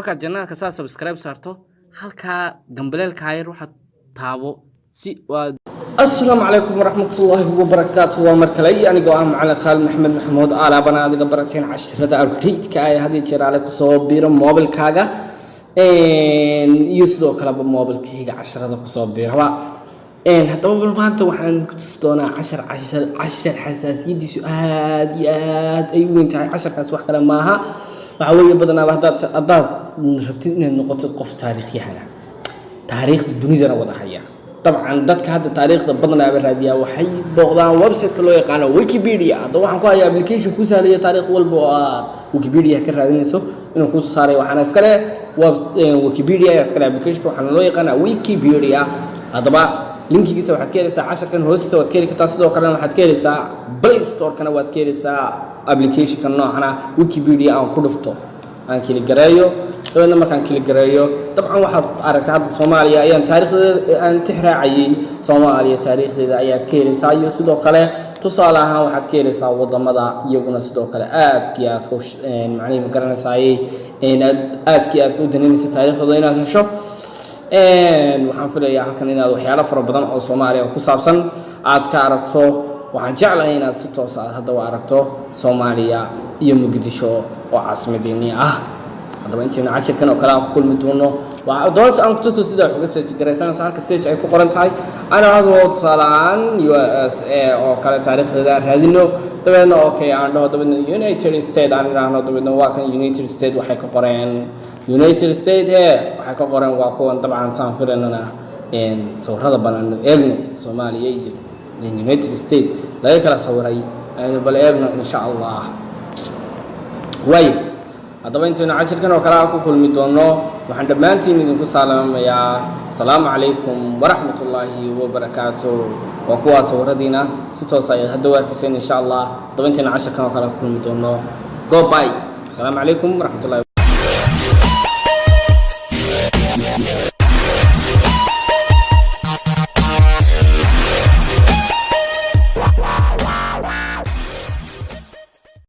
kolka janaalka saa subscribe saarto halka gambaleelka yar waxa taabo si waa السلام عليكم ورحمة الله وبركاته ومركلي يعني قوام على خال محمد محمود آلا بنا هذه قبرتين 10 أبديت كاي هذه تشير عليك صوبير موبل كاغا يسدو كلاب موبل كيغا 10 صوبير هوا حتى موبل مانتا waxaan ku tusdoona 10 xasaasiyadi su'aad yaad ay weyntahay 10kaas wax kale maaha waxa weeye badanaa hadaad rabtid inaad noqoto qof taariikhyahana taariikhda dunida wada haya طبعا dadka hadda taariikhda badanaa raadiyaa waxay booqdaan website ka loo yaqaan Wikipedia hadda waxaan ku hayaa application ku sahlaya taariikh walba oo Wikipedia ka raadinayso inuu ku saaray waxaan iska leh Wikipedia iska leh application waxaan loo yaqaan Wikipedia hadaba linkigiisa waxaad ka helaysaa 10kan hoostiisa waad ka heli kartaa sidoo kale waxaad ka helaysaa Play Store kana waad ka helaysaa application kan noocana Wikipedia aan ku dhufto aan kili gareeyo dabadna markaan kili gareeyo dabcan waxaad aragtaa hadda Soomaaliya ayaan taariikhdeeda aan tixraacayay Soomaaliya taariikhdeeda ayaad ka helaysaa iyo sidoo kale tusaale ahaan waxaad ka helaysaa wadamada iyaguna sidoo kale aad ku macnaheedu garanaysaay aad u daneynaysa taariikhdooda inaad hesho waxaan filayaa halkan inaad waxyaalo fara badan oo Soomaaliya ku saabsan aad ka aragto waxaan jeclahay inaad si toos ah hadda u aragto Soomaaliya iyo Muqdisho oo caasimadeena ah hadaba intii cashirkan oo kala ku kulmi doono waxa doos aan ku tuso sida uga search gareysan halka search ay ku qoran tahay ana hado tusaalahan USA oo kala taariikhda raadino dabadna okay aan dhaho dabadna United States aan raahno dabadna waa kan United States waxay ka qoreen United States waxay ka qoreen waa kuwan dabcan saan filanana sawirada banan eegno Soomaaliya iyo United States laga kala sawiray aynu bal eegno insha Allah way hadaba intaanu cashirkan oo kala ku kulmi doono waxaan dhamaantiin idinku salaamayaa salaamu calaykum waraxmatullaahi wabarakaatuh wa kuwa sawiradiina si toos ah hadda warkiiseen insha Allah hadaba intaanu cashirkan oo kala ku kulmi doono go bye salaamu calaykum waraxmatullaahi